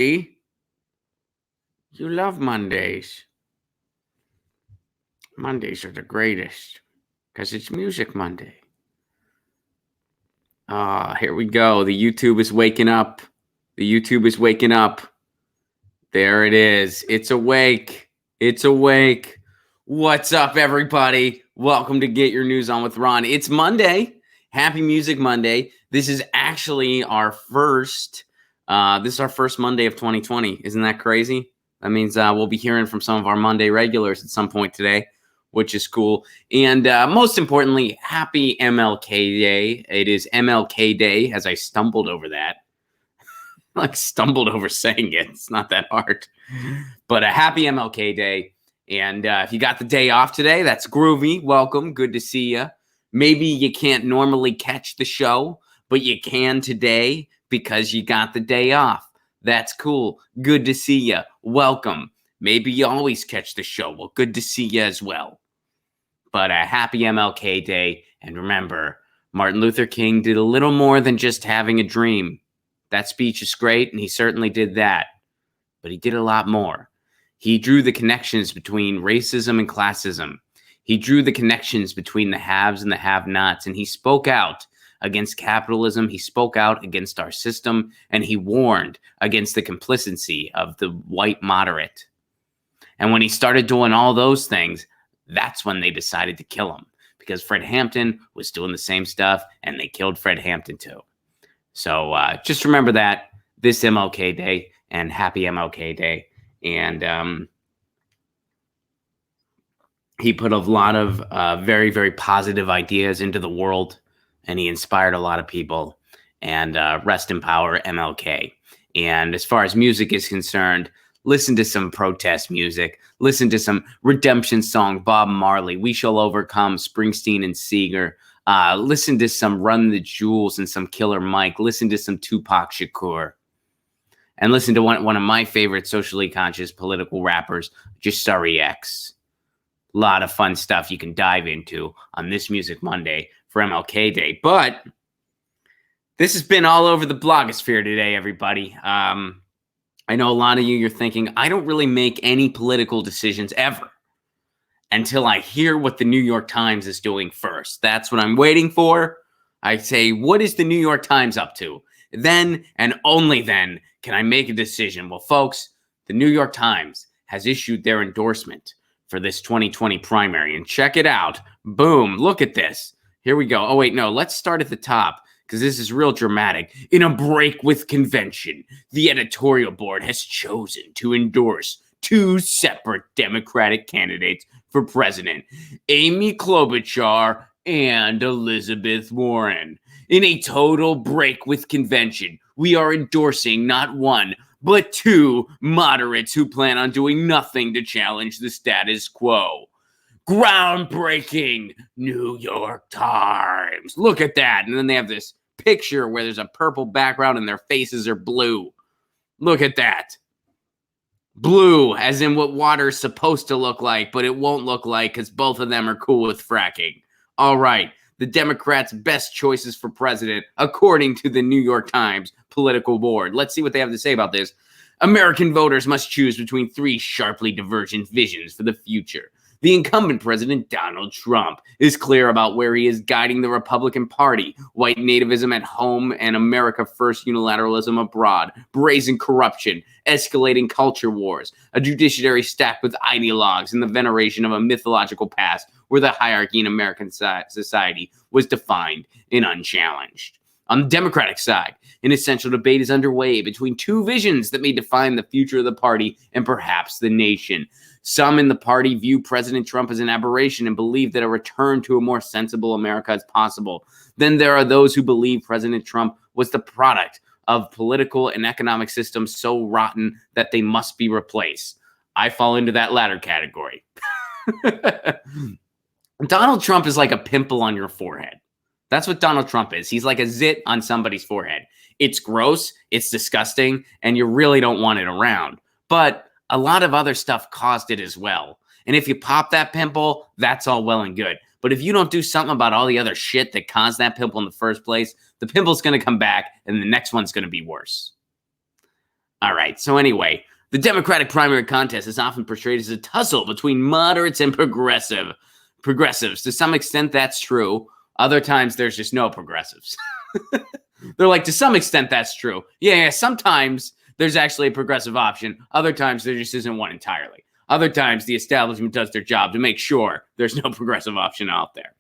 See? You love Mondays. Mondays are the greatest because it's Music Monday. Here we go. The YouTube is waking up. The YouTube is waking up. There it is. It's awake. It's awake. What's up, everybody? Welcome to Get Your News On with Ron. It's Monday. Happy Music Monday. This is actually our first Monday of 2020. Isn't that crazy? That means we'll be hearing from some of our Monday regulars at some point today, which is cool. And most importantly, happy MLK Day. It is MLK Day, as I stumbled over that. Stumbled over saying it. It's not that hard. But a happy MLK Day. And if you got the day off today, that's groovy. Welcome. Good to see you. Maybe you can't normally catch the show, but you can today because you got the day off. That's cool. Good to see you. Welcome. Maybe you always catch the show. Well, good to see you as well. But a happy MLK Day. And remember, Martin Luther King did a little more than just having a dream. That speech is great, and he certainly did that. But he did a lot more. He drew the connections between racism and classism. He drew the connections between the haves and the have-nots, and he spoke out against capitalism. He spoke out against our system, and he warned against the complicity of the white moderate. And when he started doing all those things, that's when they decided to kill him, because Fred Hampton was doing the same stuff, and they killed Fred Hampton too. So just remember that this MLK Day, and happy MLK Day. And he put a lot of very, very positive ideas into the world, and he inspired a lot of people. And rest in power, MLK. And as far as music is concerned, listen to some protest music. Listen to some redemption song, Bob Marley, We Shall Overcome, Springsteen and Seeger. Listen to some Run the Jewels and some Killer Mike. Listen to some Tupac Shakur. And listen to one of my favorite socially conscious political rappers, Jasari X. A lot of fun stuff you can dive into on this Music Monday for MLK Day. But this has been all over the blogosphere today, everybody. I know a lot of you're thinking, I don't really make any political decisions ever until I hear what the New York Times is doing first. That's what I'm waiting for. I say, what is the New York Times up to? Then and only then can I make a decision. Well, folks, the New York Times has issued their endorsement for this 2020 primary. And check it out. Boom. Look at this. Here we go. Oh, wait, no. Let's start at the top, because this is real dramatic. In a break with convention, the editorial board has chosen to endorse two separate Democratic candidates for president, Amy Klobuchar and Elizabeth Warren. In a total break with convention, we are endorsing not one, but two moderates who plan on doing nothing to challenge the status quo. Groundbreaking, New York Times. Look at that. And then they have this picture where there's a purple background and their faces are blue. Look at that. Blue, as in what water is supposed to look like, but it won't look like because both of them are cool with fracking. All right, the Democrats' best choices for president, according to the New York Times political board. Let's see what they have to say about this. American voters must choose between three sharply divergent visions for the future. The incumbent president, Donald Trump, is clear about where he is guiding the Republican Party: white nativism at home and America first unilateralism abroad, brazen corruption, escalating culture wars, a judiciary stacked with ideologues, and the veneration of a mythological past where the hierarchy in American society was defined and unchallenged. On the Democratic side, an essential debate is underway between two visions that may define the future of the party and perhaps the nation. Some in the party view President Trump as an aberration and believe that a return to a more sensible America is possible. Then there are those who believe President Trump was the product of political and economic systems so rotten that they must be replaced. I fall into that latter category. Donald Trump is like a pimple on your forehead. That's what Donald Trump is. He's like a zit on somebody's forehead. It's gross, it's disgusting, and you really don't want it around. But a lot of other stuff caused it as well. And if you pop that pimple, that's all well and good. But if you don't do something about all the other shit that caused that pimple in the first place, the pimple's going to come back and the next one's going to be worse. All right. So anyway, the Democratic primary contest is often portrayed as a tussle between moderates and progressives. To some extent, that's true. Other times, there's just no progressives. They're like, to some extent, that's true. Yeah, sometimes there's actually a progressive option. Other times, there just isn't one entirely. Other times, the establishment does their job to make sure there's no progressive option out there.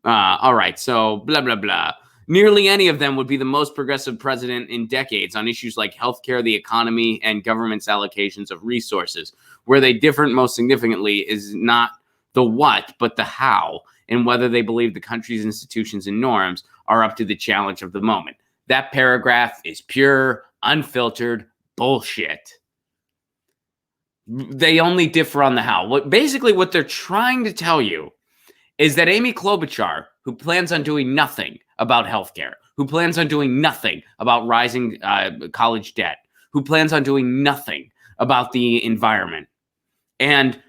All right, so blah, blah, blah. Nearly any of them would be the most progressive president in decades on issues like healthcare, the economy, and government's allocations of resources. Where they differ most significantly is not the what, but the how, and whether they believe the country's institutions and norms are up to the challenge of the moment. That paragraph is pure, unfiltered bullshit. They only differ on the how. Basically, what they're trying to tell you is that Amy Klobuchar, who plans on doing nothing about healthcare, who plans on doing nothing about rising college debt, who plans on doing nothing about the environment, and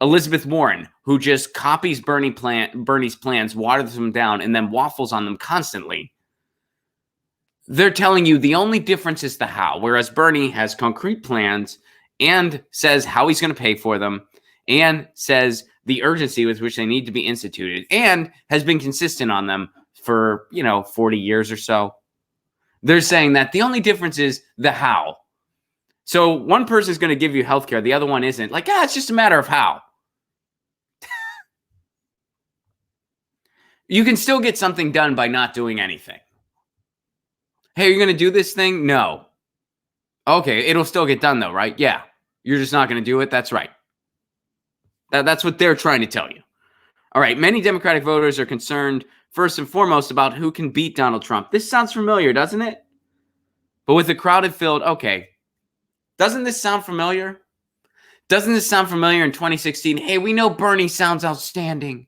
Elizabeth Warren, who just copies Bernie's plans, waters them down, and then waffles on them constantly. They're telling you the only difference is the how, whereas Bernie has concrete plans and says how he's going to pay for them and says the urgency with which they need to be instituted and has been consistent on them for, 40 years or so. They're saying that the only difference is the how. So one person is going to give you healthcare, the other one isn't. Like, it's just a matter of how. You can still get something done by not doing anything. Hey, are you going to do this thing? No. Okay, it'll still get done though, right? Yeah. You're just not going to do it? That's right. That's what they're trying to tell you. All right, many Democratic voters are concerned first and foremost about who can beat Donald Trump. This sounds familiar, doesn't it? But with a crowded field, okay. Doesn't this sound familiar? Doesn't this sound familiar in 2016? Hey, we know Bernie sounds outstanding.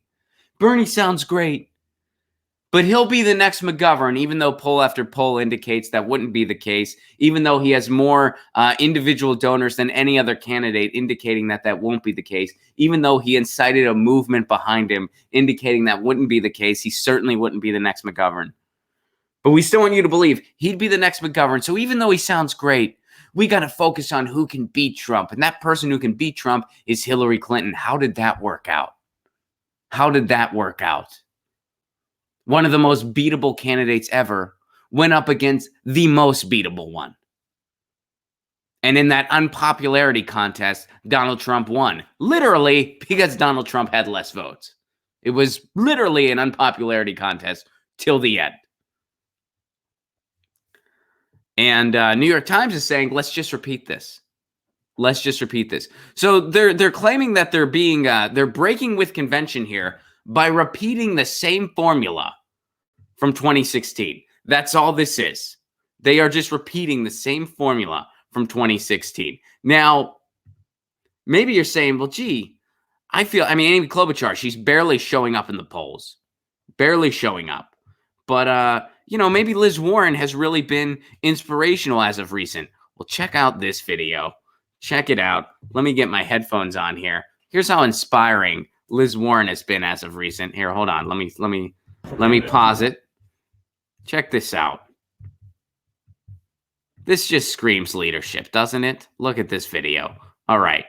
Bernie sounds great. But he'll be the next McGovern, even though poll after poll indicates that wouldn't be the case, even though he has more individual donors than any other candidate, indicating that that won't be the case, even though he incited a movement behind him, indicating that wouldn't be the case, he certainly wouldn't be the next McGovern. But we still want you to believe he'd be the next McGovern. So even though he sounds great, we got to focus on who can beat Trump. And that person who can beat Trump is Hillary Clinton. How did that work out? How did that work out? One of the most beatable candidates ever went up against the most beatable one. And in that unpopularity contest, Donald Trump won. Literally because Donald Trump had less votes. It was literally an unpopularity contest till the end. And New York Times is saying, let's just repeat this. Let's just repeat this. So they're claiming that they're breaking with convention here by repeating the same formula from 2016. That's all this is. They are just repeating the same formula from 2016. Now, maybe you're saying, well, gee, Amy Klobuchar, she's barely showing up in the polls. Barely showing up. But, maybe Liz Warren has really been inspirational as of recent. Well, check out this video. Check it out. Let me get my headphones on here. Here's how inspiring Liz Warren has been as of recent. Here, hold on. Let me pause it. Check this out. This just screams leadership, doesn't it? Look at this video. All right.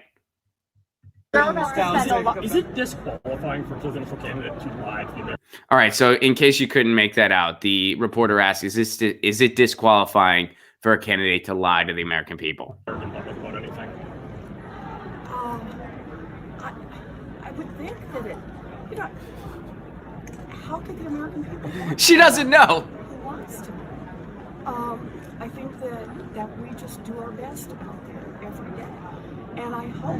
Is it disqualifying for a presidential candidate to lie to the American? All right. So in case you couldn't make that out, the reporter asked, is it disqualifying for a candidate to lie to the American people? About anything? I would think that how could the American people? She doesn't know. Who wants to? I think that we just do our best out there every day, and I hope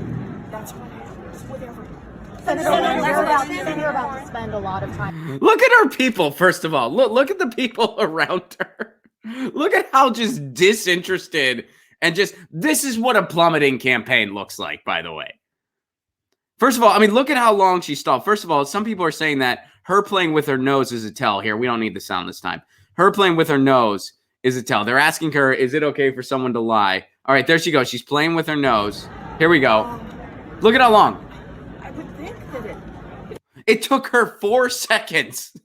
that's what happens with everyone. Senator about to spend a lot of time. Look at her people, first of all. Look at the people around her. Look at how just disinterested and just, this is what a plummeting campaign looks like, by the way. First of all, look at how long she stalled. First of all, some people are saying that her playing with her nose is a tell. Here, we don't need the sound this time. Her playing with her nose is a tell. They're asking her, is it okay for someone to lie? All right, there she goes. She's playing with her nose. Here we go. Look at how long. I would think that it took her 4 seconds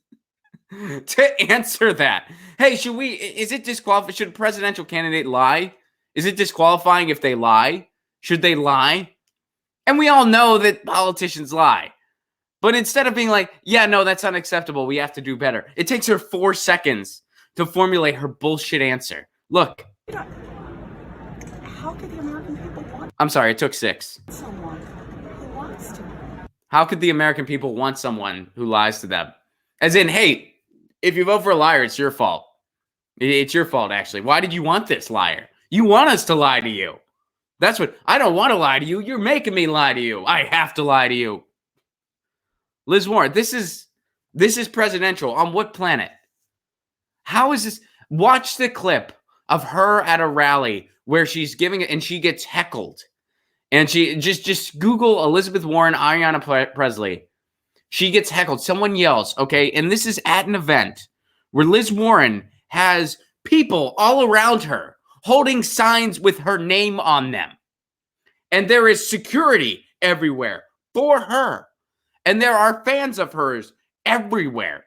to answer that. Hey, is it disqualified? Should a presidential candidate lie? Is it disqualifying if they lie? Should they lie? And we all know that politicians lie. But instead of being like, yeah, no, that's unacceptable, we have to do better, it takes her 4 seconds to formulate her bullshit answer. Look. How could the American people want I'm sorry, it took 6. someone who lies to them? How could the American people want someone who lies to them? As in, hey, if you vote for a liar, it's your fault. It's your fault, actually. Why did you want this liar? You want us to lie to you. That's what, I don't want to lie to you. You're making me lie to you. I have to lie to you. Liz Warren, this is presidential. On what planet? How is this? Watch the clip of her at a rally where she's giving it and she gets heckled. And she just Google Elizabeth Warren, Ayanna Presley. She gets heckled. Someone yells, okay? And this is at an event where Liz Warren has people all around her holding signs with her name on them. And there is security everywhere for her. And there are fans of hers everywhere.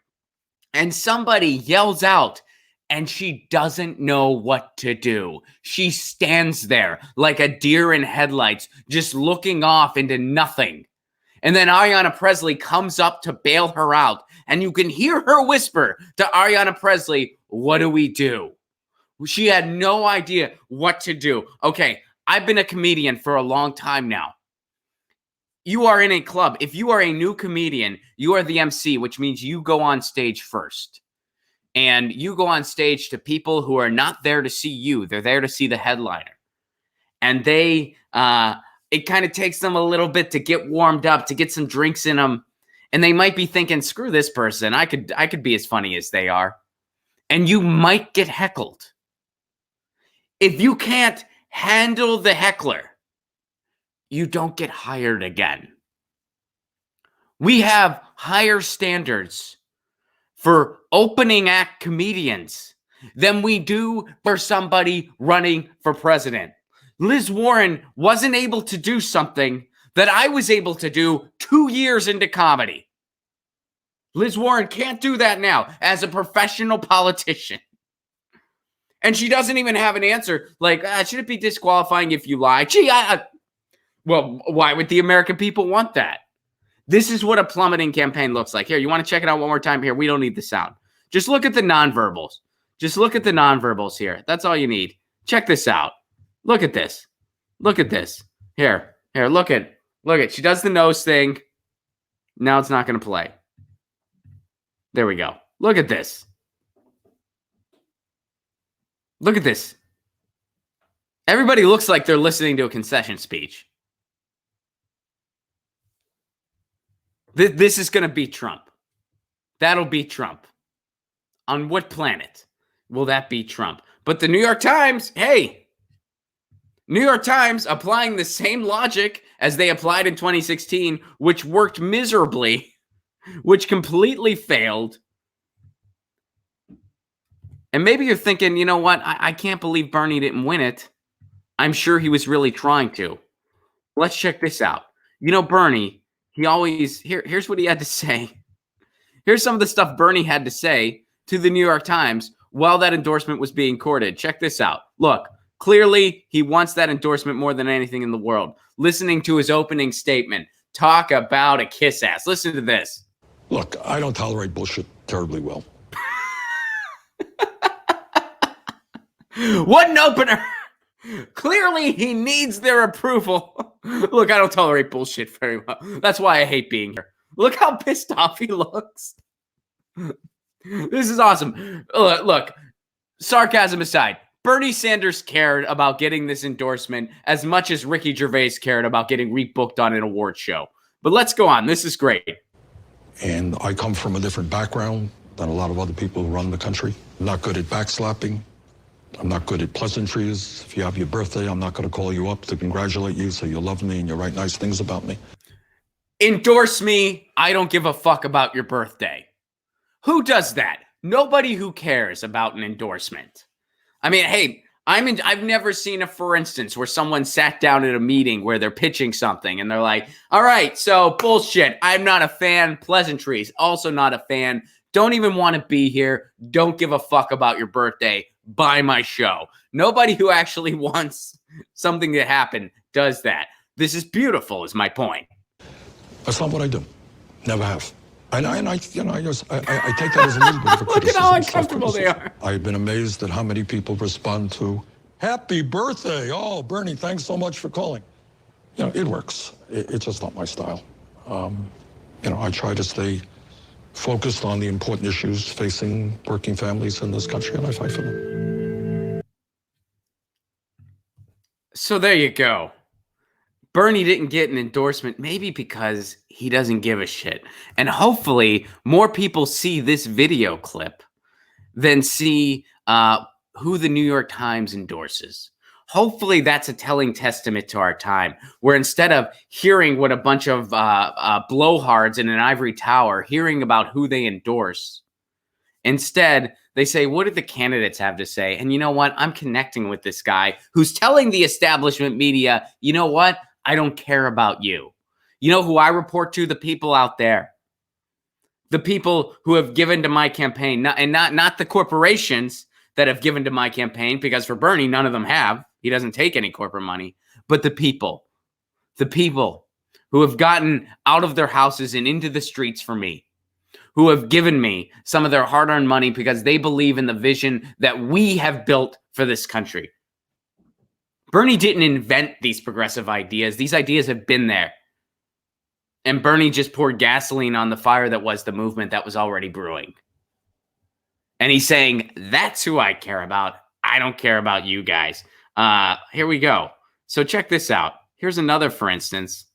And somebody yells out, and she doesn't know what to do. She stands there like a deer in headlights, just looking off into nothing. And then Ayanna Presley comes up to bail her out. And you can hear her whisper to Ayanna Presley, what do we do? She had no idea what to do. Okay, I've been a comedian for a long time now. You are in a club. If you are a new comedian, you are the MC, which means you go on stage first. And you go on stage to people who are not there to see you. They're there to see the headliner. And they, it kind of takes them a little bit to get warmed up, to get some drinks in them. And they might be thinking, screw this person. I could be as funny as they are. And you might get heckled. If you can't handle the heckler, you don't get hired again. We have higher standards for opening act comedians than we do for somebody running for president. Liz Warren wasn't able to do something that I was able to do 2 years into comedy. Liz Warren can't do that now as a professional politician. And she doesn't even have an answer. Like, should it be disqualifying if you lie? Gee, well, why would the American people want that? This is what a plummeting campaign looks like. Here, you want to check it out one more time? Here, we don't need the sound. Just look at the nonverbals. Just look at the nonverbals here. That's all you need. Check this out. Look at this. Look at this. Here, look at. She does the nose thing. Now it's not going to play. There we go. Look at this. Look at this. Everybody looks like they're listening to a concession speech. This is going to beat Trump. That'll beat Trump. On what planet will that beat Trump? But the New York Times, hey, New York Times applying the same logic as they applied in 2016, which worked miserably, which completely failed. And maybe you're thinking, you know what? I can't believe Bernie didn't win it. I'm sure he was really trying to. Let's check this out. You know, Bernie, he always, here's what he had to say. Here's some of the stuff Bernie had to say to the New York Times while that endorsement was being courted. Check this out. Look, clearly he wants that endorsement more than anything in the world. Listening to his opening statement, talk about a kiss ass. Listen to this. Look, I don't tolerate bullshit terribly well. What an opener. Clearly, he needs their approval. Look, I don't tolerate bullshit very well. That's why I hate being here. Look how pissed off he looks. This is awesome. Look, sarcasm aside, Bernie Sanders cared about getting this endorsement as much as Ricky Gervais cared about getting rebooked on an award show. But let's go on. This is great. And I come from a different background than a lot of other people who run the country. I'm not good at backslapping. I'm not good at pleasantries. If you have your birthday, I'm not going to call you up to congratulate you so you love me and you write nice things about me. Endorse me. I don't give a fuck about your birthday. Who does that? Nobody who cares about an endorsement. I mean, hey, I've never seen for instance, where someone sat down at a meeting where they're pitching something and they're like, all right, so bullshit. I'm not a fan. Pleasantries, also not a fan. Don't even want to be here. Don't give a fuck about your birthday. buy my show. Nobody who actually wants something to happen does that. This is beautiful, is my point. That's not what I do. Never have. And I take that as a little bit of a criticism. Look at how uncomfortable they are. I've been amazed at how many people respond to, happy birthday. Oh, Bernie, thanks so much for calling. It works. It's just not my style. I try to stay focused on the important issues facing working families in this country, and I fight for them. So there you go. Bernie didn't get an endorsement, maybe because he doesn't give a shit. And hopefully more people see this video clip than see who the New York Times endorses. Hopefully that's a telling testament to our time, where instead of hearing what a bunch of blowhards in an ivory tower, hearing about who they endorse, instead they say, what did the candidates have to say? And you know what? I'm connecting with this guy who's telling the establishment media, you know what? I don't care about you. You know who I report to? The people out there. The people who have given to my campaign, not the corporations that have given to my campaign, because for Bernie, none of them have. He doesn't take any corporate money. But the people who have gotten out of their houses and into the streets for me, who have given me some of their hard-earned money because they believe in the vision that we have built for this country. Bernie didn't invent these progressive ideas. These ideas have been there. And Bernie just poured gasoline on the fire that was the movement that was already brewing. And he's saying, that's who I care about. I don't care about you guys. Here we go. So check this out. Here's another, for instance.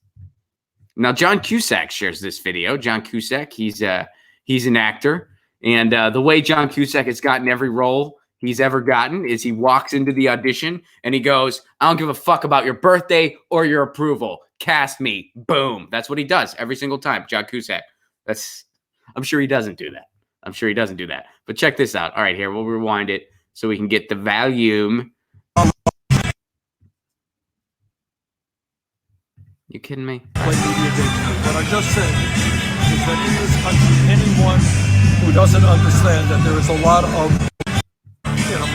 Now, John Cusack shares this video. John Cusack, he's an actor. And the way John Cusack has gotten every role he's ever gotten is he walks into the audition and he goes, I don't give a fuck about your birthday or your approval. Cast me. Boom. That's what he does every single time. John Cusack. I'm sure he doesn't do that. But check this out. All right, here, we'll rewind it so we can get the volume. You kidding me? What I just said is that in this country, anyone who doesn't understand that there is a lot of,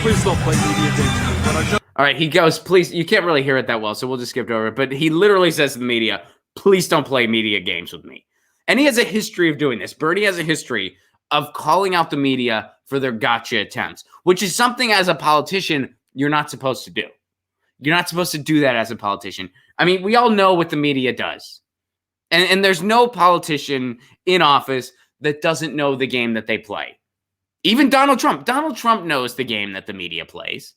please don't play media games. All right, he goes, please, you can't really hear it that well, so we'll just skip over it. But he literally says to the media, please don't play media games with me. And he has a history of doing this. Bernie has a history of calling out the media for their gotcha attempts, which is something as a politician you're not supposed to do. You're not supposed to do that as a politician. I mean, we all know what the media does. And there's no politician in office that doesn't know the game that they play. Even Donald Trump. Donald Trump knows the game that the media plays.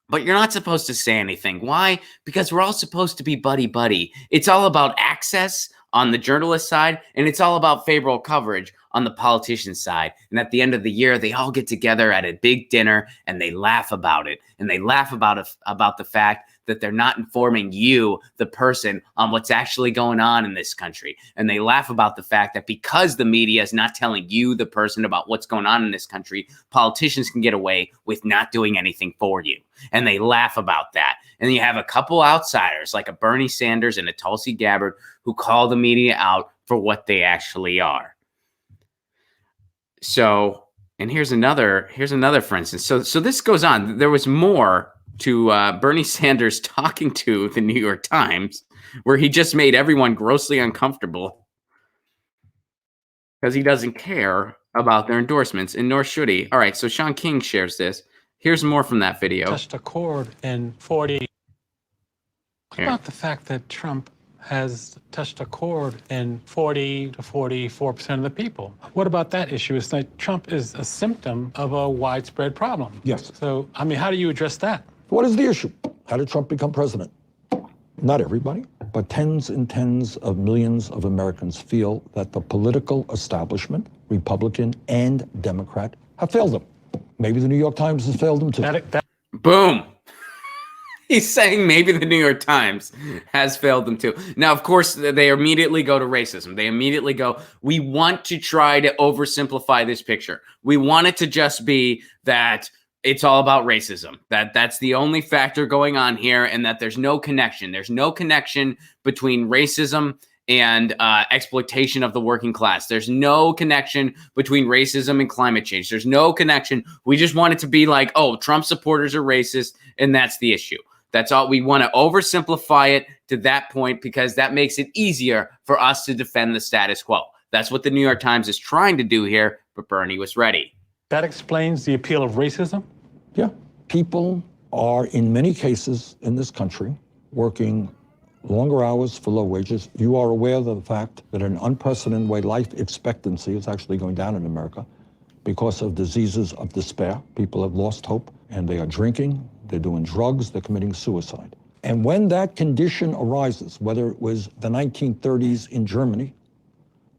But you're not supposed to say anything. Why? Because we're all supposed to be buddy-buddy. It's all about access on the journalist side, and it's all about favorable coverage on the politician side. And at the end of the year, they all get together at a big dinner, and they laugh about it. And they laugh about the fact that they're not informing you, the person, on what's actually going on in this country. And they laugh about the fact that because the media is not telling you, the person, about what's going on in this country, politicians can get away with not doing anything for you. And they laugh about that. And you have a couple outsiders like a Bernie Sanders and a Tulsi Gabbard who call the media out for what they actually are. So, and here's another, for instance. So this goes on. There was more to Bernie Sanders talking to the New York Times, where he just made everyone grossly uncomfortable because he doesn't care about their endorsements, and nor should he. All right, so Sean King shares this. Here's more from that video. Touched a chord in 40. What about the fact that Trump has touched a chord in 40 to 44% of the people? What about that issue? It's like Trump is a symptom of a widespread problem. Yes. So, I mean, how do you address that? What is the issue? How did Trump become president? Not everybody, but tens and tens of millions of Americans feel that the political establishment, Republican and Democrat, have failed them. Maybe the New York Times has failed them too. Boom. He's saying maybe the New York Times has failed them too. Now, of course, they immediately go to racism. They immediately go, we want to try to oversimplify this picture. We want it to just be that it's all about racism. That's the only factor going on here, and that there's no connection. There's no connection between racism and exploitation of the working class. There's no connection between racism and climate change. There's no connection. We just want it to be like, oh, Trump supporters are racist, and that's the issue. That's all. We want to oversimplify it to that point because that makes it easier for us to defend the status quo. That's what the New York Times is trying to do here, but Bernie was ready. That explains the appeal of racism? Yeah. People are, in many cases in this country, working longer hours for low wages. You are aware of the fact that in an unprecedented way, life expectancy is actually going down in America because of diseases of despair. People have lost hope, and they are drinking, they're doing drugs, they're committing suicide. And when that condition arises, whether it was the 1930s in Germany,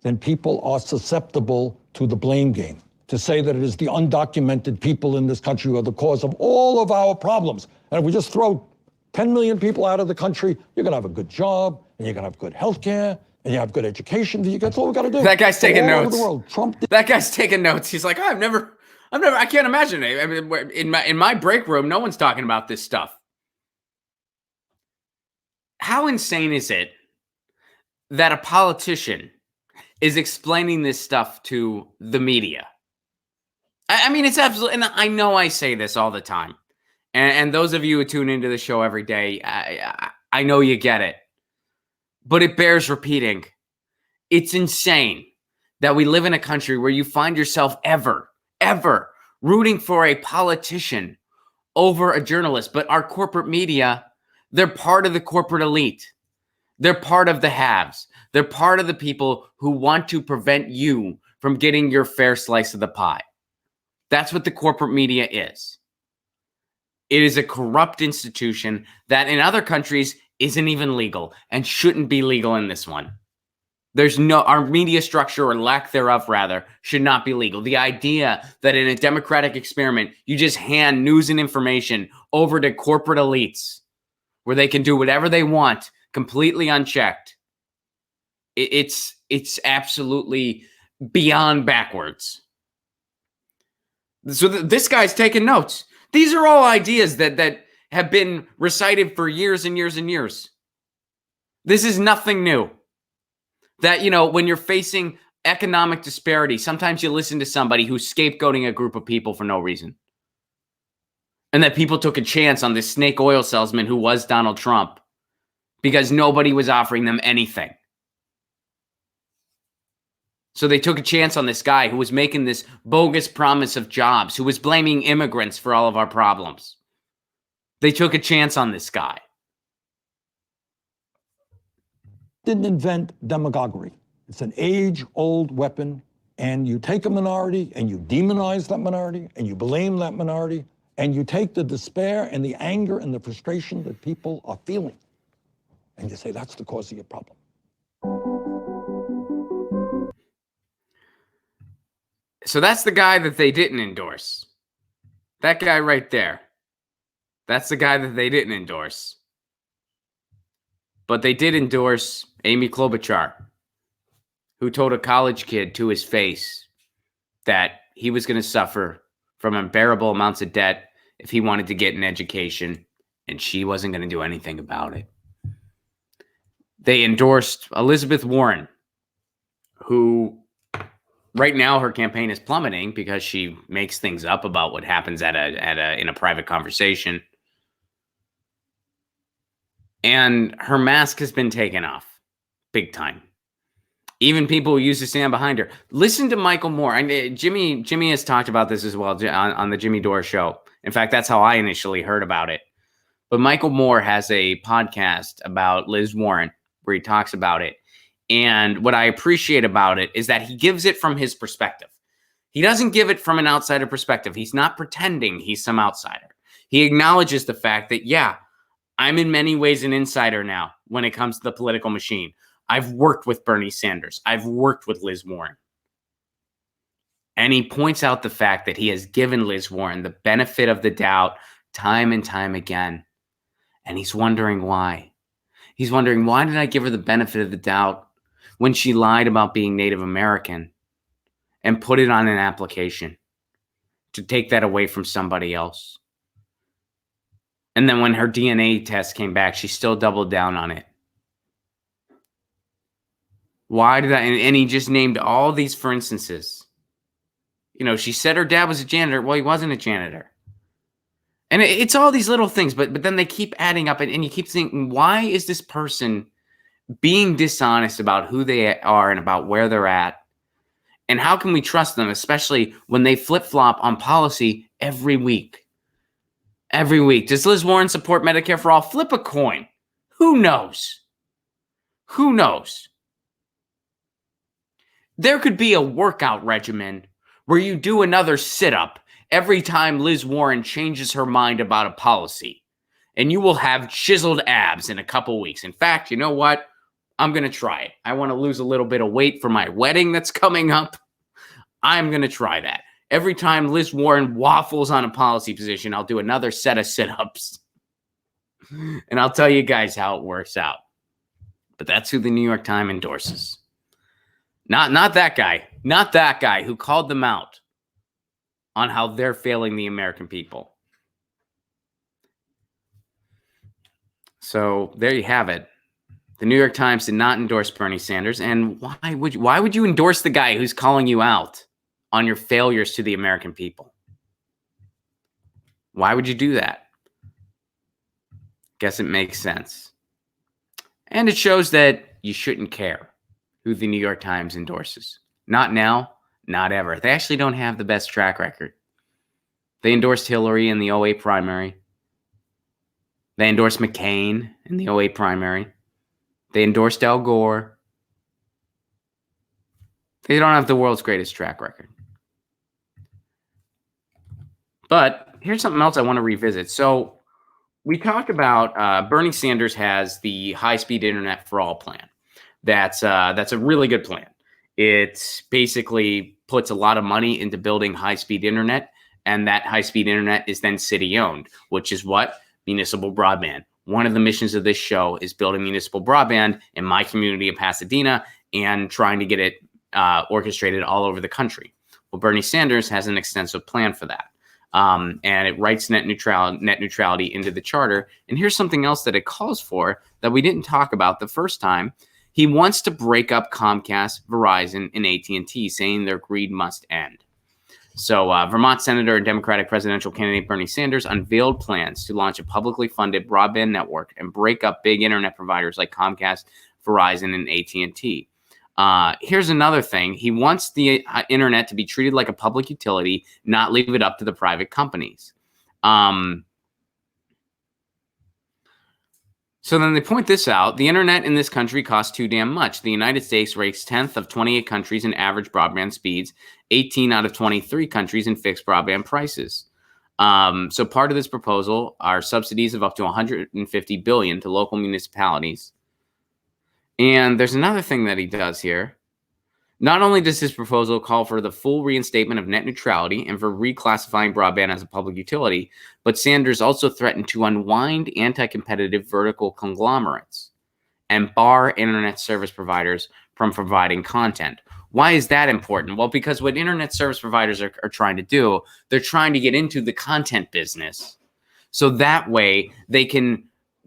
then people are susceptible to the blame game, to say that it is the undocumented people in this country who are the cause of all of our problems. And if we just throw 10 million people out of the country, you're going to have a good job, and you're going to have good health care, and you have good education. That's all we got to do. That guy's taking notes. Over the world. Trump did. That guy's taking notes. He's like, I can't imagine it. I mean, in my break room, no one's talking about this stuff. How insane is it that a politician is explaining this stuff to the media? I mean, it's absolutely, and I know I say this all the time. And those of you who tune into the show every day, I know you get it. But it bears repeating. It's insane that we live in a country where you find yourself ever rooting for a politician over a journalist. But our corporate media, they're part of the corporate elite. They're part of the haves. They're part of the people who want to prevent you from getting your fair slice of the pie. That's what the corporate media is. It is a corrupt institution that in other countries isn't even legal and shouldn't be legal in this one. Our media structure, or lack thereof rather, should not be legal. The idea that in a democratic experiment, you just hand news and information over to corporate elites where they can do whatever they want completely unchecked. It's absolutely beyond backwards. So this guy's taking notes. These are all ideas that have been recited for years and years and years. This is nothing new. That, when you're facing economic disparity, sometimes you listen to somebody who's scapegoating a group of people for no reason. And that people took a chance on this snake oil salesman who was Donald Trump because nobody was offering them anything. So they took a chance on this guy who was making this bogus promise of jobs, who was blaming immigrants for all of our problems. They took a chance on this guy. Didn't invent demagoguery. It's an age-old weapon, and you take a minority and you demonize that minority and you blame that minority and you take the despair and the anger and the frustration that people are feeling and you say that's the cause of your problem. So that's the guy that they didn't endorse. That guy right there. That's the guy that they didn't endorse. But they did endorse Amy Klobuchar, who told a college kid to his face that he was going to suffer from unbearable amounts of debt if he wanted to get an education, and she wasn't going to do anything about it. They endorsed Elizabeth Warren, who right now her campaign is plummeting because she makes things up about what happens in a private conversation. And her mask has been taken off big time. Even people who used to stand behind her. Listen to Michael Moore. And Jimmy has talked about this as well on the Jimmy Dore show. In fact, that's how I initially heard about it. But Michael Moore has a podcast about Liz Warren where he talks about it. And what I appreciate about it is that he gives it from his perspective. He doesn't give it from an outsider perspective. He's not pretending he's some outsider. He acknowledges the fact that, yeah, I'm in many ways an insider now when it comes to the political machine. I've worked with Bernie Sanders. I've worked with Liz Warren. And he points out the fact that he has given Liz Warren the benefit of the doubt time and time again. And he's wondering why. He's wondering, why did I give her the benefit of the doubt when she lied about being Native American and put it on an application to take that away from somebody else? And then when her DNA test came back, she still doubled down on it. Why did I? And he just named all these for instances. You know, she said her dad was a janitor. Well, he wasn't a janitor. And it's all these little things, but then they keep adding up, and you keep thinking, why is this person being dishonest about who they are and about where they're at? And how can we trust them, especially when they flip-flop on policy every week? Every week. Does Liz Warren support Medicare for all? Flip a coin. Who knows? Who knows? There could be a workout regimen where you do another sit-up every time Liz Warren changes her mind about a policy. And you will have chiseled abs in a couple weeks. In fact, you know what? I'm going to try it. I want to lose a little bit of weight for my wedding that's coming up. I'm going to try that. Every time Liz Warren waffles on a policy position, I'll do another set of sit-ups. And I'll tell you guys how it works out. But that's who the New York Times endorses. Not that guy. Not that guy who called them out on how they're failing the American people. So there you have it. The New York Times did not endorse Bernie Sanders. And why would you endorse the guy who's calling you out on your failures to the American people? Why would you do that? Guess it makes sense. And it shows that you shouldn't care who the New York Times endorses. Not now, not ever. They actually don't have the best track record. They endorsed Hillary in the 08 primary. They endorsed McCain in the 08 primary. They endorsed Al Gore. They don't have the world's greatest track record. But here's something else I want to revisit. So we talked about Bernie Sanders has the high-speed internet for all plan. That's a really good plan. It basically puts a lot of money into building high-speed internet, and that high-speed internet is then city-owned, which is what? Municipal broadband. One of the missions of this show is building municipal broadband in my community of Pasadena and trying to get it orchestrated all over the country. Well, Bernie Sanders has an extensive plan for that. And it writes net neutrality into the charter. And here's something else that it calls for that we didn't talk about the first time. He wants to break up Comcast, Verizon, and AT&T, saying their greed must end. So Vermont Senator and Democratic presidential candidate Bernie Sanders unveiled plans to launch a publicly funded broadband network and break up big internet providers like Comcast, Verizon, and AT&T. Here's another thing. He wants the internet to be treated like a public utility, not leave it up to the private companies. So then they point this out. The internet in this country costs too damn much. The United States ranks 10th of 28 countries in average broadband speeds, 18 out of 23 countries in fixed broadband prices. So part of this proposal are subsidies of up to $150 billion to local municipalities. And there's another thing that he does here. Not only does his proposal call for the full reinstatement of net neutrality and for reclassifying broadband as a public utility, but Sanders also threatened to unwind anti-competitive vertical conglomerates and bar internet service providers from providing content. Why is that important? Well, because what internet service providers are trying to do, they're trying to get into the content business. So that way they can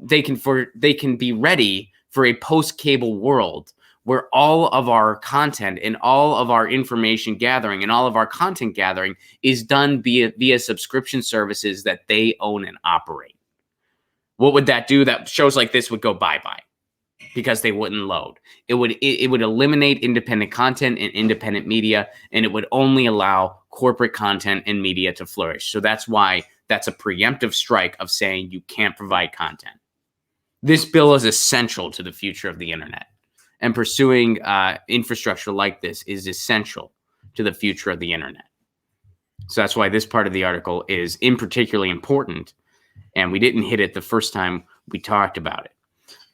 be ready for a post-cable world where all of our content and all of our information gathering and all of our content gathering is done via subscription services that they own and operate. What would that do? That shows like this would go bye-bye because they wouldn't load. It would eliminate independent content and independent media, and it would only allow corporate content and media to flourish. So that's why that's a preemptive strike of saying you can't provide content. This bill is essential to the future of the internet. And pursuing infrastructure like this is essential to the future of the internet. So that's why this part of the article is particularly important. And we didn't hit it the first time we talked about it.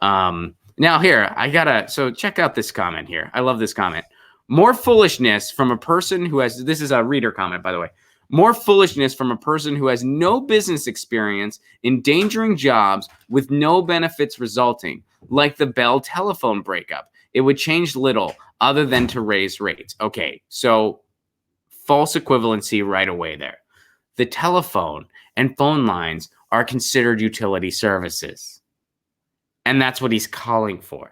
Now here, so check out this comment here. I love this comment. More foolishness from a person who has, this is a reader comment, by the way. More foolishness from a person who has no business experience, endangering jobs with no benefits resulting, like the Bell telephone breakup. It would change little other than to raise rates. Okay, so false equivalency right away there. The telephone and phone lines are considered utility services. And that's what he's calling for.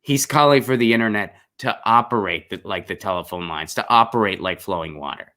He's calling for the internet to operate like the telephone lines, to operate like flowing water.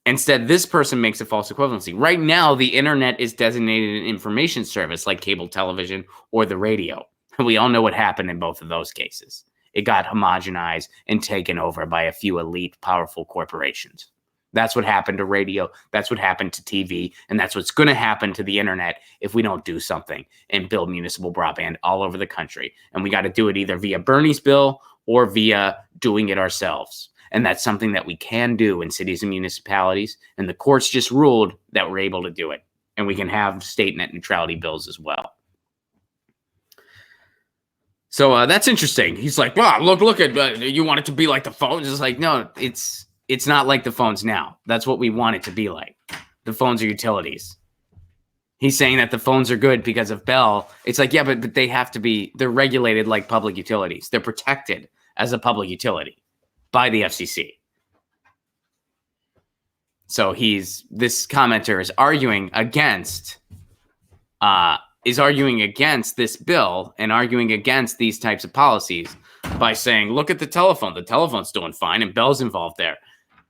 Instead, this person makes a false equivalency. Right now, the internet is designated an information service like cable television or the radio. We all know what happened in both of those cases. It got homogenized and taken over by a few elite, powerful corporations. That's what happened to radio. That's what happened to TV. And that's what's going to happen to the internet if we don't do something and build municipal broadband all over the country. And we got to do it either via Bernie's bill or via doing it ourselves. And that's something that we can do in cities and municipalities. And the courts just ruled that we're able to do it. And we can have state net neutrality bills as well. So that's interesting. He's like, wow, look at, you want it to be like the phones? It's like, no, it's not like the phones now. That's what we want it to be like. The phones are utilities. He's saying that the phones are good because of Bell. It's like, yeah, but they have to be, they're regulated like public utilities. They're protected as a public utility by the FCC. So this commenter is arguing against this bill and arguing against these types of policies by saying, look at the telephone. The telephone's doing fine and Bell's involved there.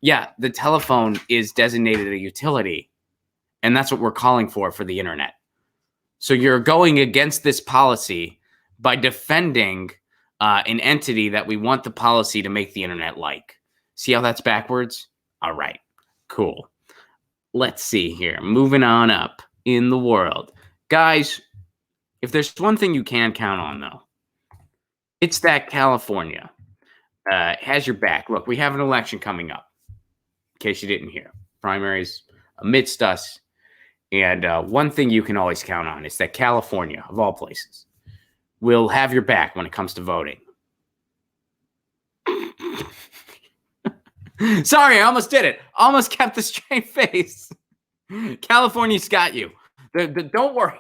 Yeah, the telephone is designated a utility, and that's what we're calling for the internet. So you're going against this policy by defending an entity that we want the policy to make the internet like. See how that's backwards? All right, cool. Let's see here. Moving on up in the world. Guys, if there's one thing you can count on, though, it's that California has your back. Look, we have an election coming up, in case you didn't hear. Primaries amidst us. And one thing you can always count on is that California, of all places, will have your back when it comes to voting. Sorry, I almost did it. Almost kept the straight face. California's got you. Don't worry.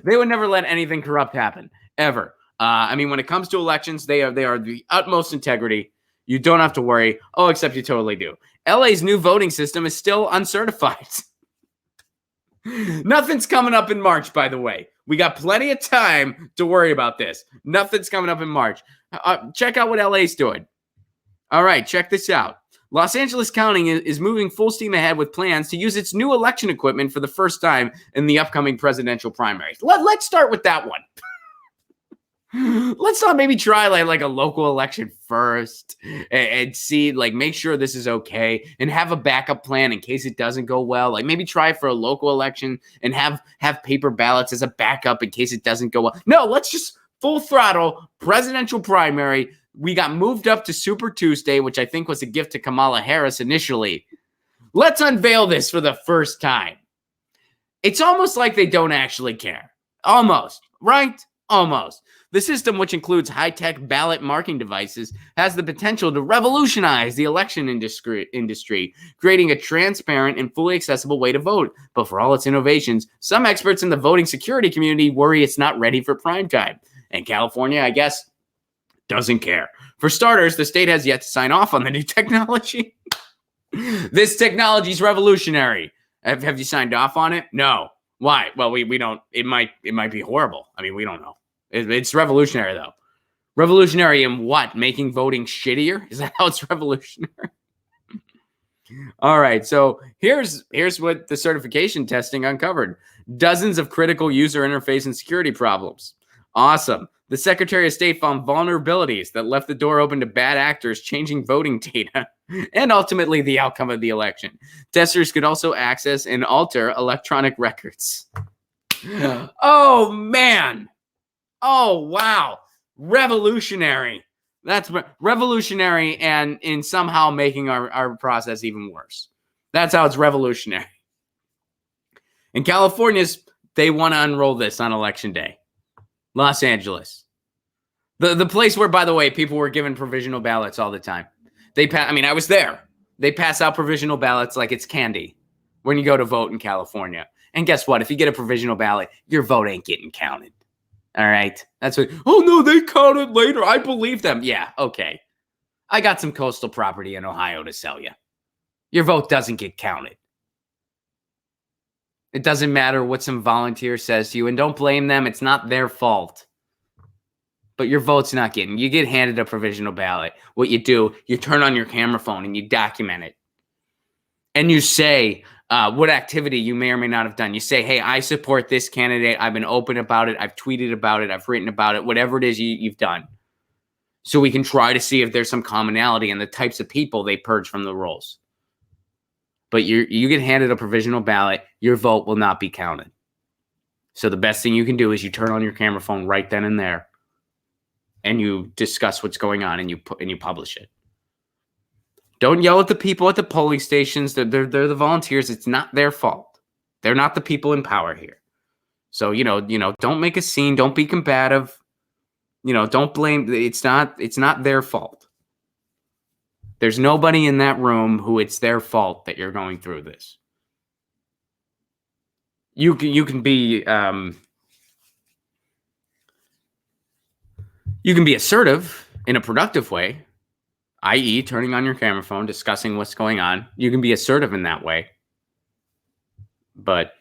They would never let anything corrupt happen, ever. I mean, when it comes to elections, they are the utmost integrity. You don't have to worry. Oh, except you totally do. LA's new voting system is still uncertified. Nothing's coming up in March, by the way. We got plenty of time to worry about this. Nothing's coming up in March. Check out what LA's doing. All right, check this out. Los Angeles County is moving full steam ahead with plans to use its new election equipment for the first time in the upcoming presidential primaries. Let's start with that one. Let's not maybe try like a local election first and see, like, make sure this is okay and have a backup plan in case it doesn't go well. Like maybe try for a local election and have paper ballots as a backup in case it doesn't go well. No, let's just full throttle presidential primary. We got moved up to Super Tuesday, which I think was a gift to Kamala Harris initially. Let's unveil this for the first time. It's almost like they don't actually care. Almost, right? Almost. The system, which includes high-tech ballot marking devices, has the potential to revolutionize the election industry, creating a transparent and fully accessible way to vote. But for all its innovations, some experts in the voting security community worry it's not ready for prime time. And California, I guess, doesn't care. For starters, the state has yet to sign off on the new technology. This technology is revolutionary. Have you signed off on it? No. Why? Well, we don't. It might be horrible. I mean, we don't know. It's revolutionary, though. Revolutionary in what? Making voting shittier? Is that how it's revolutionary? All right. So here's what the certification testing uncovered. Dozens of critical user interface and security problems. Awesome. The Secretary of State found vulnerabilities that left the door open to bad actors changing voting data and ultimately the outcome of the election. Testers could also access and alter electronic records. Oh, man. Oh, wow. Revolutionary. That's revolutionary and in somehow making our process even worse. That's how it's revolutionary. In California, they want to unroll this on Election Day. Los Angeles. The place where, by the way, people were given provisional ballots all the time. I was there. They pass out provisional ballots like it's candy when you go to vote in California. And guess what? If you get a provisional ballot, your vote ain't getting counted. All right? That's what, oh, no, they count it later. I believe them. Yeah, okay. I got some coastal property in Ohio to sell you. Your vote doesn't get counted. It doesn't matter what some volunteer says to you, and don't blame them. It's not their fault. but your vote's not getting. You get handed a provisional ballot. What you do, you turn on your camera phone and you document it. And you say what activity you may or may not have done. You say, hey, I support this candidate. I've been open about it. I've tweeted about it. I've written about it. Whatever it is you've done. So we can try to see if there's some commonality in the types of people they purge from the rolls. But you get handed a provisional ballot. Your vote will not be counted. So the best thing you can do is you turn on your camera phone right then and there, and you discuss what's going on, and you publish it. Don't yell at the people at the polling stations. They're the volunteers. It's not their fault. They're not the people in power here. So don't make a scene. Don't be combative. Don't blame. It's not their fault. There's nobody in that room who it's their fault that you're going through this. You can be assertive in a productive way, i.e. turning on your camera phone, discussing what's going on. You can be assertive in that way, but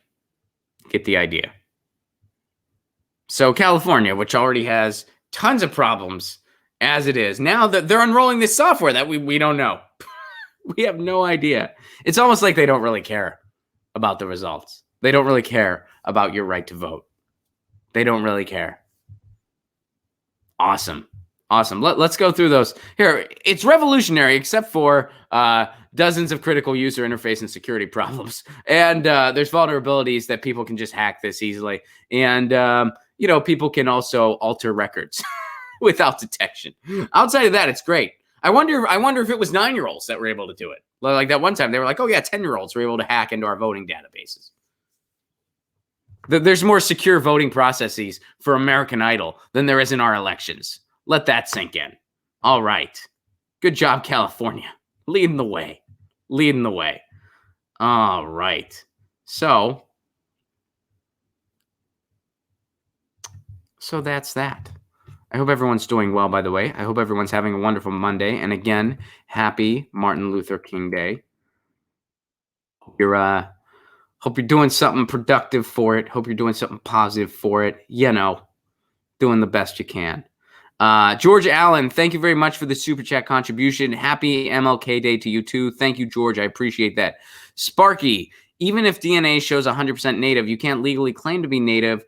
get the idea. So California, which already has tons of problems as it is, now that they're unrolling this software that we don't know. We have no idea. It's almost like they don't really care about the results. They don't really care about your right to vote. They don't really care. Awesome. Let's go through those. Here, it's revolutionary except for dozens of critical user interface and security problems. And there's vulnerabilities that people can just hack this easily. And, people can also alter records without detection. Outside of that, it's great. I wonder if it was 9-year-olds that were able to do it. Like that one time, they were like, oh yeah, 10-year-olds were able to hack into our voting databases. There's more secure voting processes for American Idol than there is in our elections. Let that sink in. All right. Good job, California. Leading the way. All right. So that's that. I hope everyone's doing well, by the way. I hope everyone's having a wonderful Monday. And again, happy Martin Luther King Day. Hope you're doing something productive for it. Hope you're doing something positive for it. Doing the best you can. George Allen, thank you very much for the Super Chat contribution. Happy MLK Day to you too. Thank you, George. I appreciate that. Sparky, even if DNA shows 100% native, you can't legally claim to be native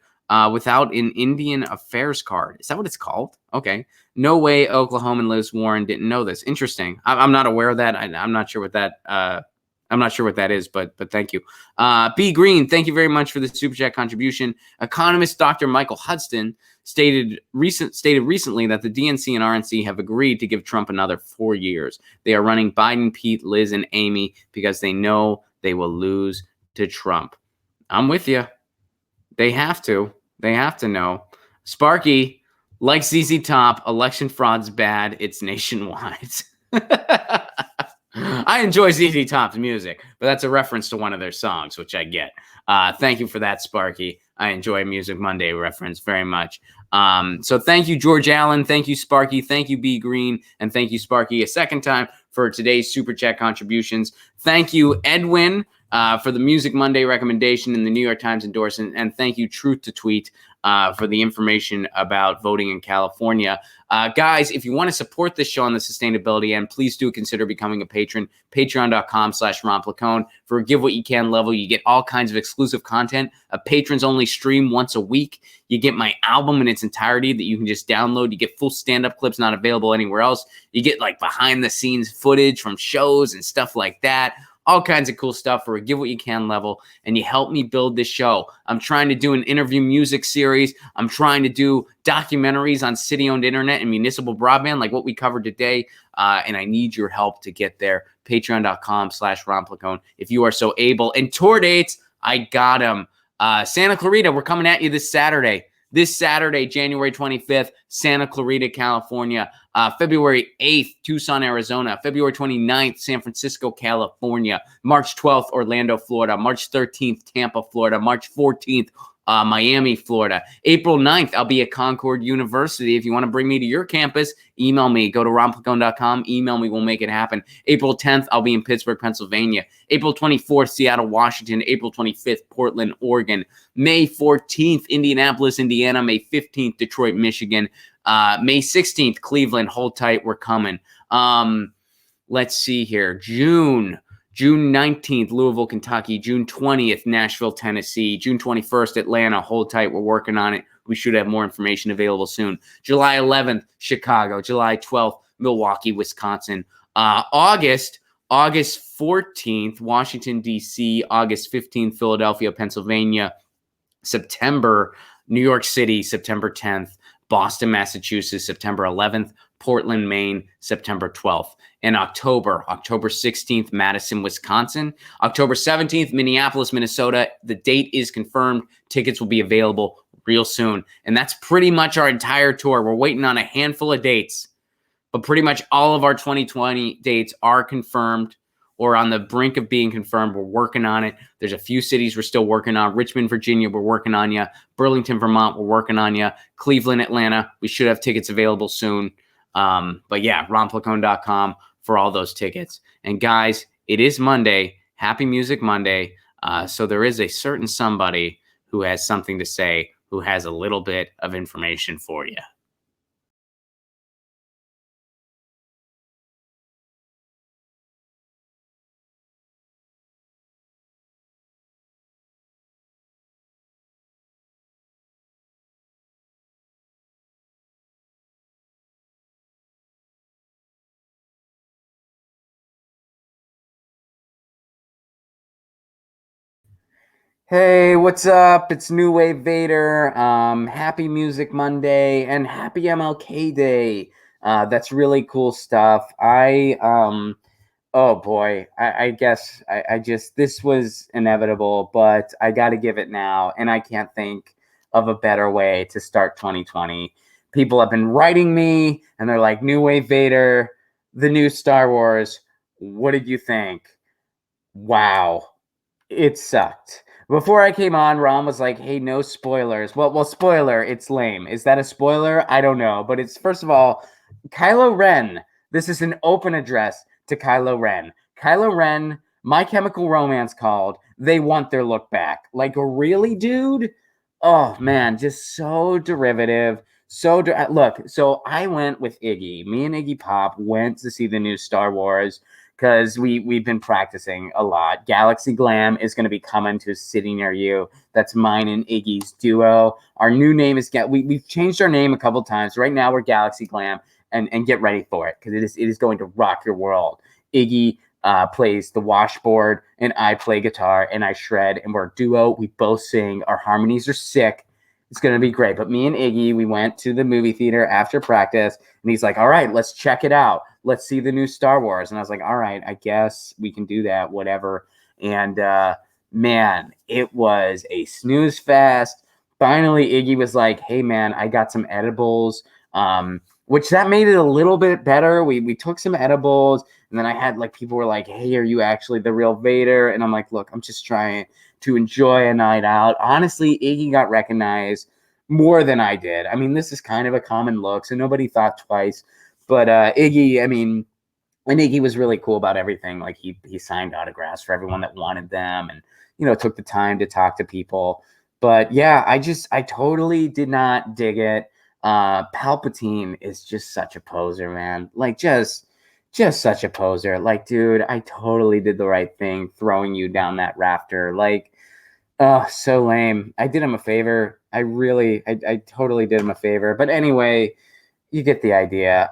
without an Indian Affairs card. Is that what it's called? Okay. No way Oklahoman Liz Warren didn't know this. Interesting. I'm not aware of that. I'm not sure what that is, but thank you. B Green, thank you very much for the Super Chat contribution. Economist Dr. Michael Hudson stated recently that the DNC and RNC have agreed to give Trump another 4 years. They are running Biden, Pete, Liz, and Amy because they know they will lose to Trump. I'm with you. They have to. They have to know. Sparky, like ZZ Top, election fraud's bad. It's nationwide. I enjoy ZZ Top's music, but that's a reference to one of their songs, which I get. Thank you for that, Sparky. I enjoy Music Monday reference very much. So thank you, George Allen. Thank you, Sparky. Thank you, B Green. And thank you, Sparky, a second time for today's Super Chat contributions. Thank you, Edwin, for the Music Monday recommendation in the New York Times endorsement. And thank you, Truth to Tweet, for the information about voting in California. Guys, if you want to support this show on the sustainability end, please do consider becoming a patron. Patreon.com/Ron Placone. For a Give What You Can level, you get all kinds of exclusive content. A patrons only stream once a week. You get my album in its entirety that you can just download. You get full stand-up clips not available anywhere else. You get like behind the scenes footage from shows and stuff like that. All kinds of cool stuff for a Give What You Can level, and you help me build this show. I'm trying to do an interview music series. I'm trying to do documentaries on city-owned internet and municipal broadband like what we covered today, and I need your help to get there. Patreon.com/Ron Placone if you are so able. And tour dates, I got them. Santa Clarita, we're coming at you this Saturday. This Saturday, January 25th, Santa Clarita, California. February 8th, Tucson, Arizona. February 29th, San Francisco, California. March 12th, Orlando, Florida. March 13th, Tampa, Florida. March 14th, Miami, Florida. April 9th, I'll be at Concord University. If you want to bring me to your campus, email me. Go to ronplacone.com. Email me. We'll make it happen. April 10th, I'll be in Pittsburgh, Pennsylvania. April 24th, Seattle, Washington. April 25th, Portland, Oregon. May 14th, Indianapolis, Indiana. May 15th, Detroit, Michigan. May 16th, Cleveland. Hold tight. We're coming. Let's see here. June 19th, Louisville, Kentucky. June 20th, Nashville, Tennessee. June 21st, Atlanta. Hold tight. We're working on it. We should have more information available soon. July 11th, Chicago. July 12th, Milwaukee, Wisconsin. August 14th, Washington, D.C. August 15th, Philadelphia, Pennsylvania. September, New York City, September 10th. Boston, Massachusetts, September 11th. Portland, Maine, September 12th. And October 16th, Madison, Wisconsin. October 17th, Minneapolis, Minnesota. The date is confirmed. Tickets will be available real soon. And that's pretty much our entire tour. We're waiting on a handful of dates, but pretty much all of our 2020 dates are confirmed or on the brink of being confirmed. We're working on it. There's a few cities we're still working on. Richmond, Virginia, we're working on you. Burlington, Vermont, we're working on you. Cleveland, Atlanta, we should have tickets available soon. But yeah, ronplacone.com for all those tickets. And guys, it is Monday. Happy Music Monday. So there is a certain somebody who has something to say, who has a little bit of information for you. Hey, what's up? It's New Wave Vader. Happy Music Monday and happy MLK Day. That's really cool stuff. Oh boy, I guess I just, this was inevitable, but I got to give it now. And I can't think of a better way to start 2020. People have been writing me and they're like, New Wave Vader, the new Star Wars. What did you think? Wow. It sucked. Before I came on, Ron was like, hey, no spoilers. Well, spoiler, it's lame. Is that a spoiler? I don't know. But it's, first of all, Kylo Ren. This is an open address to Kylo Ren. Kylo Ren, My Chemical Romance called, they want their look back. Like, really, dude? Oh, man, just so derivative. Look, so I went with Iggy. Me and Iggy Pop went to see the new Star Wars because we've been practicing a lot. Galaxy Glam is going to be coming to a city near you. That's mine and Iggy's duo. Our new name is we've changed our name a couple times. Right now we're Galaxy Glam, and get ready for it because it is going to rock your world. Iggy plays the washboard and I play guitar and I shred, and we're a duo. We both sing. Our harmonies are sick. It's going to be great. But me and Iggy, we went to the movie theater after practice, and he's like, all right, let's check it out. Let's see the new Star Wars. And I was like, all right, I guess we can do that, whatever. And man, it was a snooze fest. Finally, Iggy was like, hey, man, I got some edibles, which that made it a little bit better. We took some edibles, and then I had like people were like, hey, are you actually the real Vader? And I'm like, look, I'm just trying to enjoy a night out. Honestly, Iggy got recognized more than I did. I mean, this is kind of a common look, so nobody thought twice. But Iggy, I mean, and Iggy was really cool about everything. Like he signed autographs for everyone that wanted them, and took the time to talk to people. But yeah, I totally did not dig it. Palpatine is just such a poser, man. Like just such a poser. Like, dude, I totally did the right thing throwing you down that rafter. Like, oh, so lame. I did him a favor. I totally did him a favor. But anyway, you get the idea.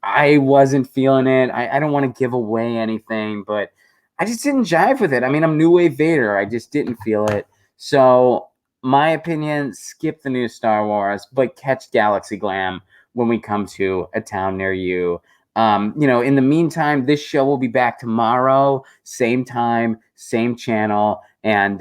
I wasn't feeling it. I don't want to give away anything, but I just didn't jive with it. I mean, I'm New Wave Vader. I just didn't feel it. So my opinion, skip the new Star Wars, but catch Galaxy Glam when we come to a town near you. In the meantime, this show will be back tomorrow, same time, same channel. And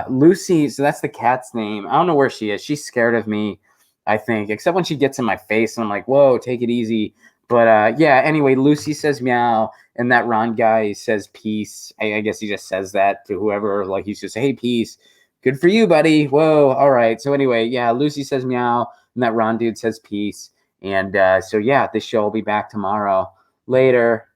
Lucy, so that's the cat's name. I don't know where she is. She's scared of me, I think, except when she gets in my face and I'm like, whoa, take it easy. But yeah, anyway, Lucy says meow, and that Ron guy says peace. I guess he just says that to whoever, like he's just, hey, peace. Good for you, buddy. Whoa. All right. So anyway, yeah, Lucy says meow, and that Ron dude says peace. And so yeah, this show will be back tomorrow. Later.